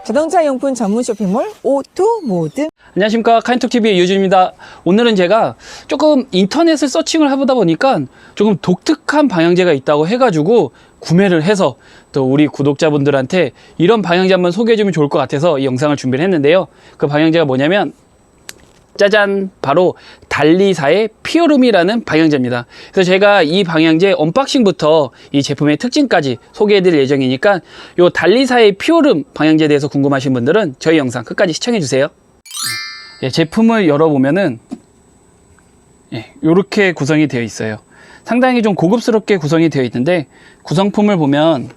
자동차 용품 전문 쇼핑몰 오토모드. 안녕하십니까, 카인톡TV의 유준입니다. 오늘은 제가 조금 인터넷을 서칭을 해보다 보니까 조금 독특한 방향제가 있다고 해가지고 구매를 해서 또 우리 구독자분들한테 이런 방향제 한번 소개해주면 좋을 것 같아서 이 영상을 준비를 했는데요. 그 방향제가 뭐냐면 짜잔, 바로 달리사의 피오름이라는 방향제입니다. 그래서 제가 이 방향제 언박싱부터 이 제품의 특징까지 소개해드릴 예정이니까 이 달리사의 피오름 방향제에 대해서 궁금하신 분들은 저희 영상 끝까지 시청해주세요. 예, 제품을 열어보면은 이렇게 구성이 되어 있어요. 상당히 좀 고급스럽게 구성이 되어 있는데, 구성품을 보면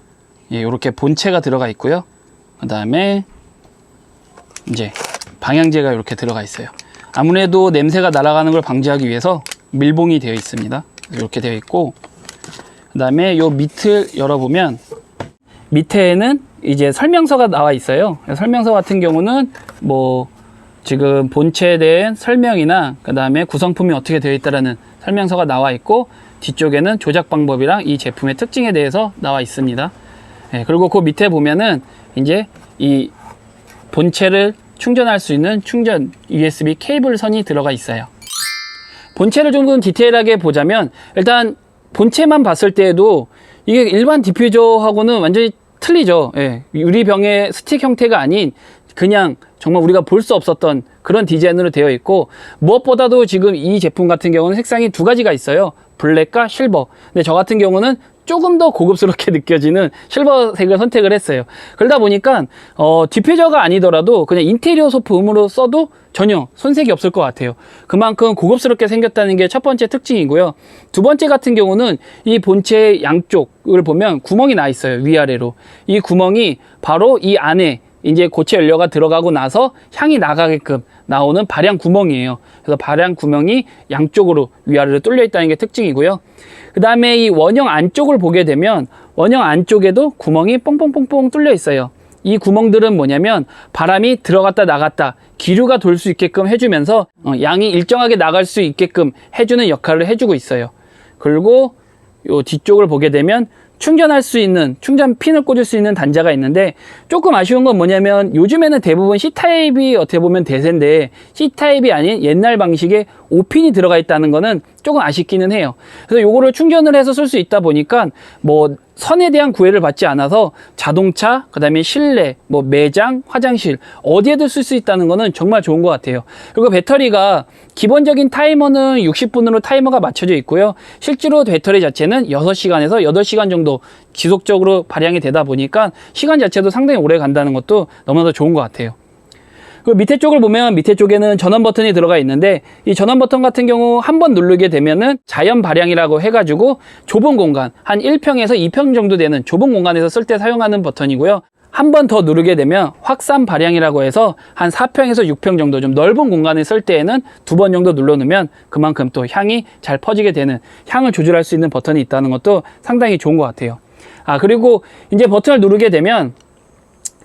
이렇게 본체가 들어가 있고요. 그 다음에 이제 방향제가 이렇게 들어가 있어요. 아무래도 냄새가 날아가는 걸 방지하기 위해서 밀봉이 되어 있습니다. 이렇게 되어 있고, 그 다음에 요 밑을 열어보면 밑에는 이제 설명서가 나와 있어요. 설명서 같은 경우는 뭐 지금 본체에 대한 설명이나 그 다음에 구성품이 어떻게 되어 있다라는 설명서가 나와 있고, 뒤쪽에는 조작 방법이랑 이 제품의 특징에 대해서 나와 있습니다. 그리고 그 밑에 보면은 이제 이 본체를 충전할 수 있는 충전 USB 케이블 선이 들어가 있어요. 본체를 조금 디테일하게 보자면, 일단 본체만 봤을 때에도 이게 일반 디퓨저하고는 완전히 틀리죠. 유리병의 스틱 형태가 아닌 그냥 정말 우리가 볼 수 없었던 그런 디자인으로 되어 있고, 무엇보다도 지금 이 제품 같은 경우는 색상이 두 가지가 있어요. 블랙과 실버. 근데 저 같은 경우는 조금 더 고급스럽게 느껴지는 실버색을 선택을 했어요. 그러다 보니까 디퓨저가 아니더라도 그냥 인테리어 소품으로 써도 전혀 손색이 없을 것 같아요. 그만큼 고급스럽게 생겼다는 게 첫 번째 특징이고요. 두 번째 같은 경우는 이 본체 양쪽을 보면 구멍이 나 있어요. 위아래로. 이 구멍이 바로 이 안에 이제 고체 연료가 들어가고 나서 향이 나가게끔 나오는 발향 구멍이에요. 그래서 발향 구멍이 양쪽으로 위아래로 뚫려 있다는 게 특징이고요. 그 다음에 이 원형 안쪽을 보게 되면 원형 안쪽에도 구멍이 뽕뽕뽕뽕 뚫려 있어요. 이 구멍들은 뭐냐면 바람이 들어갔다 나갔다 기류가 돌 수 있게끔 해주면서 양이 일정하게 나갈 수 있게끔 해주는 역할을 해주고 있어요. 그리고 요 뒤쪽을 보게 되면 충전할 수 있는 충전 핀을 꽂을 수 있는 단자가 있는데, 조금 아쉬운 건 뭐냐면 요즘에는 대부분 C타입이 어떻게 보면 대세인데 C타입이 아닌 옛날 방식의 5핀이 들어가 있다는 거는 조금 아쉽기는 해요. 그래서 요거를 충전을 해서 쓸 수 있다 보니까 뭐 선에 대한 구애를 받지 않아서 자동차, 그 다음에 실내, 뭐 매장, 화장실 어디에도 쓸 수 있다는 거는 정말 좋은 것 같아요. 그리고 배터리가 기본적인 타이머는 60분으로 타이머가 맞춰져 있고요. 실제로 배터리 자체는 6시간에서 8시간 정도 지속적으로 발양이 되다 보니까 시간 자체도 상당히 오래 간다는 것도 너무나도 좋은 것 같아요. 그 밑에 쪽을 보면 밑에 쪽에는 전원 버튼이 들어가 있는데, 이 전원 버튼 같은 경우 한번 누르게 되면은 자연 발향이라고 해가지고 좁은 공간, 한 1평에서 2평 정도 되는 좁은 공간에서 쓸 때 사용하는 버튼이고요. 한 번 더 누르게 되면 확산 발향이라고 해서 한 4평에서 6평 정도 좀 넓은 공간에 쓸 때에는 2번 정도 눌러놓으면 그만큼 또 향이 잘 퍼지게 되는, 향을 조절할 수 있는 버튼이 있다는 것도 상당히 좋은 것 같아요. 그리고 이제 버튼을 누르게 되면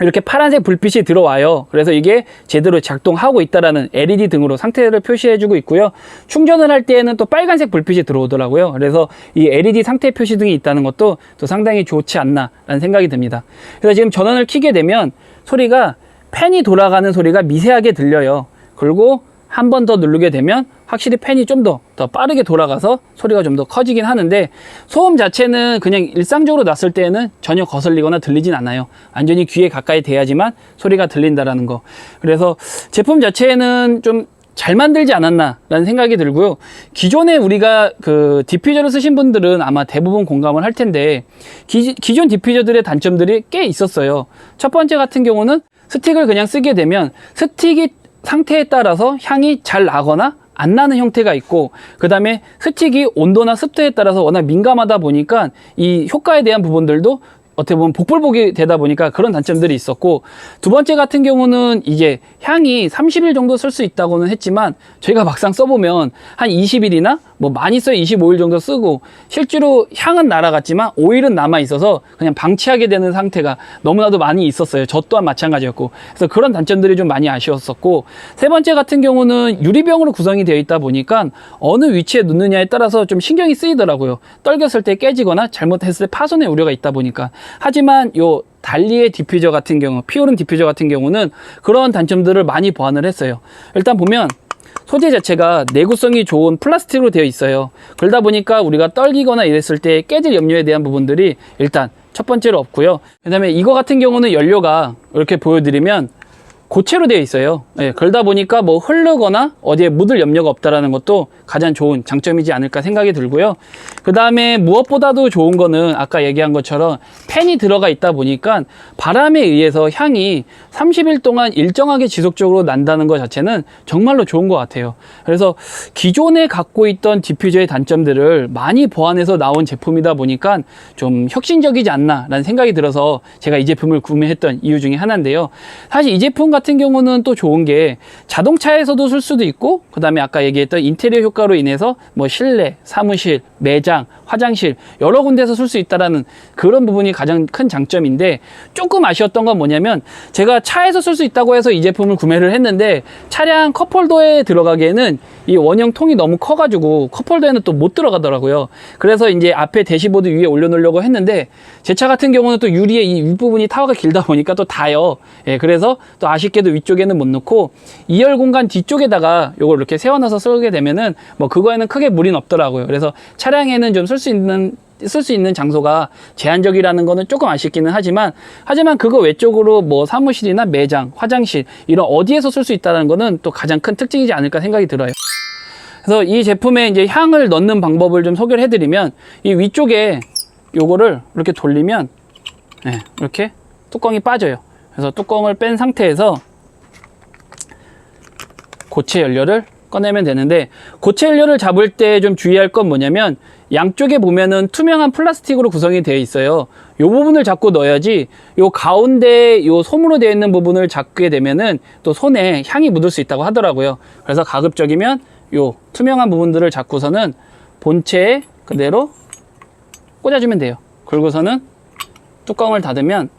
이렇게 파란색 불빛이 들어와요. 그래서 이게 제대로 작동하고 있다라는 LED 등으로 상태를 표시해주고 있고요. 충전을 할 때에는 또 빨간색 불빛이 들어오더라고요. 그래서 이 LED 상태 표시 등이 있다는 것도 또 상당히 좋지 않나라는 생각이 듭니다. 그래서 지금 전원을 켜게 되면 소리가 팬이 돌아가는 소리가 미세하게 들려요. 그리고 한 번 더 누르게 되면 확실히 팬이 좀 더 빠르게 돌아가서 소리가 좀 더 커지긴 하는데, 소음 자체는 그냥 일상적으로 놨을 때는 전혀 거슬리거나 들리진 않아요. 완전히 귀에 가까이 대야지만 소리가 들린다라는 거. 그래서 제품 자체는 좀 잘 만들지 않았나라는 생각이 들고요. 기존에 우리가 그 디퓨저를 쓰신 분들은 아마 대부분 공감을 할 텐데, 기존 디퓨저들의 단점들이 꽤 있었어요. 첫 번째 같은 경우는 스틱을 그냥 쓰게 되면 스틱이 상태에 따라서 향이 잘 나거나 안 나는 형태가 있고, 그 다음에 스틱이 온도나 습도에 따라서 워낙 민감하다 보니까 이 효과에 대한 부분들도 어떻게 보면 복불복이 되다 보니까 그런 단점들이 있었고, 두 번째 같은 경우는 이제 향이 30일 정도 쓸 수 있다고는 했지만 저희가 막상 써보면 한 20일이나 뭐 많이 써야 25일 정도 쓰고 실제로 향은 날아갔지만 오일은 남아 있어서 그냥 방치하게 되는 상태가 너무나도 많이 있었어요. 저 또한 마찬가지였고, 그래서 그런 단점들이 좀 많이 아쉬웠었고, 세 번째 같은 경우는 유리병으로 구성이 되어 있다 보니까 어느 위치에 놓느냐에 따라서 좀 신경이 쓰이더라고요. 떨겼을 때 깨지거나 잘못했을 때 파손의 우려가 있다 보니까. 하지만 요 달리의 디퓨저 같은 경우, 피오름 디퓨저 같은 경우는 그런 단점들을 많이 보완을 했어요. 일단 보면 소재 자체가 내구성이 좋은 플라스틱으로 되어 있어요. 그러다 보니까 우리가 떨기거나 이랬을 때 깨질 염려에 대한 부분들이 일단 첫 번째로 없고요. 그 다음에 이거 같은 경우는 연료가 이렇게 보여드리면 고체로 되어 있어요. 예, 그러다 보니까 뭐 흐르거나 어디에 묻을 염려가 없다라는 것도 가장 좋은 장점이지 않을까 생각이 들고요. 그 다음에 무엇보다도 좋은 거는 아까 얘기한 것처럼 팬이 들어가 있다 보니까 바람에 의해서 향이 30일 동안 일정하게 지속적으로 난다는 것 자체는 정말로 좋은 것 같아요. 그래서 기존에 갖고 있던 디퓨저의 단점들을 많이 보완해서 나온 제품이다 보니까 좀 혁신적이지 않나라는 생각이 들어서 제가 이 제품을 구매했던 이유 중에 하나인데요. 사실 이 제품 같은 경우는 또 좋은 게 자동차에서도 쓸 수도 있고, 그 다음에 아까 얘기했던 인테리어 효과로 인해서 뭐 실내, 사무실, 매장, 화장실 여러 군데에서 쓸 수 있다라는 그런 부분이 가장 큰 장점인데, 조금 아쉬웠던 건 뭐냐면 제가 차에서 쓸 수 있다고 해서 이 제품을 구매를 했는데 차량 컵홀더에 들어가기에는 이 원형 통이 너무 커가지고 컵홀더에는 또 못 들어가더라고요. 그래서 이제 앞에 대시보드 위에 올려놓으려고 했는데 제 차 같은 경우는 또 유리의 이 윗부분이 타워가 길다 보니까 또 닿아요. 예, 그래서 또 아쉽게도 위쪽에는 못 넣고 2열 공간 뒤쪽에다가 요걸 이렇게 세워놔서 쓰게 되면은 뭐 그거에는 크게 무리는 없더라고요. 그래서 차량에는 좀 쓸 수 있는 장소가 제한적이라는 거는 조금 아쉽기는 하지만 그거 외적으로 뭐 사무실이나 매장, 화장실 이런 어디에서 쓸 수 있다는 거는 또 가장 큰 특징이지 않을까 생각이 들어요. 그래서 이 제품에 이제 향을 넣는 방법을 좀 소개를 해드리면, 이 위쪽에 요거를 이렇게 돌리면 네, 이렇게 뚜껑이 빠져요. 그래서 뚜껑을 뺀 상태에서 고체 연료를 꺼내면 되는데, 고체 연료를 잡을 때 좀 주의할 건 뭐냐면 양쪽에 보면은 투명한 플라스틱으로 구성이 되어 있어요. 이 부분을 잡고 넣어야지 요 가운데 요 솜으로 되어 있는 부분을 잡게 되면은 또 손에 향이 묻을 수 있다고 하더라고요. 그래서 가급적이면 요 투명한 부분들을 잡고서는 본체에 그대로 꽂아주면 돼요. 그리고서는 뚜껑을 닫으면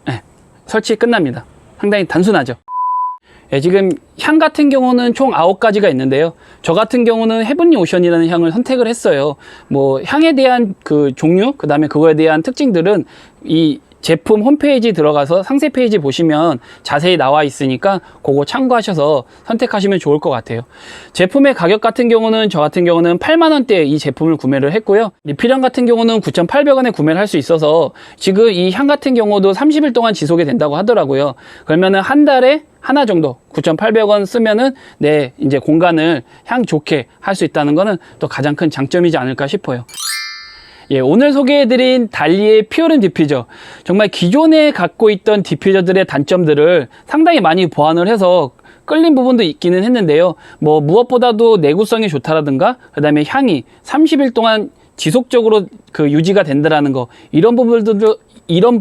네, 설치 끝납니다. 상당히 단순하죠. 예, 지금 향 같은 경우는 총 9가지가 있는데요. 저 같은 경우는 헤븐리 오션이라는 향을 선택을 했어요. 뭐 향에 대한 그 종류, 그 다음에 그거에 대한 특징들은 이 제품 홈페이지 들어가서 상세 페이지 보시면 자세히 나와 있으니까 그거 참고하셔서 선택하시면 좋을 것 같아요. 제품의 가격 같은 경우는 저 같은 경우는 8만원대에 이 제품을 구매를 했고요. 리필형 같은 경우는 9,800원에 구매를 할 수 있어서 지금 이 향 같은 경우도 30일 동안 지속이 된다고 하더라고요. 그러면은 한 달에 하나 정도 9,800원 쓰면은 내 이제 공간을 향 좋게 할 수 있다는 거는 또 가장 큰 장점이지 않을까 싶어요. 예, 오늘 소개해드린 달리의 피오름 디퓨저, 정말 기존에 갖고 있던 디퓨저들의 단점들을 상당히 많이 보완을 해서 끌린 부분도 있기는 했는데요. 뭐 무엇보다도 내구성이 좋다라든가 그 다음에 향이 30일 동안 지속적으로 그 유지가 된다라는 거, 이런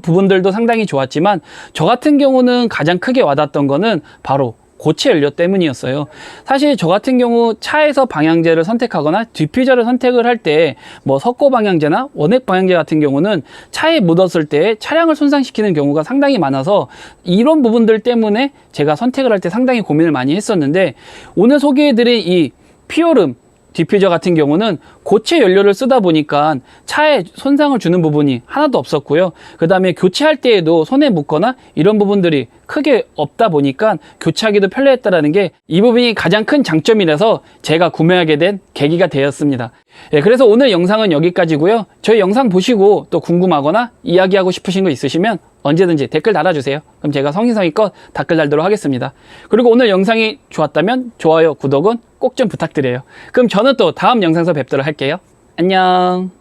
부분들도 상당히 좋았지만 저 같은 경우는 가장 크게 와닿았던 거는 바로 고체 연료 때문이었어요. 사실 저 같은 경우 차에서 방향제를 선택하거나 디퓨저를 선택을 할 때 뭐 석고 방향제나 원액 방향제 같은 경우는 차에 묻었을 때 차량을 손상시키는 경우가 상당히 많아서 이런 부분들 때문에 제가 선택을 할 때 상당히 고민을 많이 했었는데, 오늘 소개해드린 이 피오름 디퓨저 같은 경우는 고체 연료를 쓰다 보니까 차에 손상을 주는 부분이 하나도 없었고요. 그 다음에 교체할 때에도 손에 묻거나 이런 부분들이 크게 없다 보니까 교체하기도 편리했다는 게 이 부분이 가장 큰 장점이라서 제가 구매하게 된 계기가 되었습니다. 예, 그래서 오늘 영상은 여기까지고요. 저희 영상 보시고 또 궁금하거나 이야기하고 싶으신 거 있으시면 언제든지 댓글 달아주세요. 그럼 제가 성의성의껏 댓글 달도록 하겠습니다. 그리고 오늘 영상이 좋았다면 좋아요, 구독은 꼭 좀 부탁드려요. 그럼 저는 또 다음 영상에서 뵙도록 할게요. 안녕.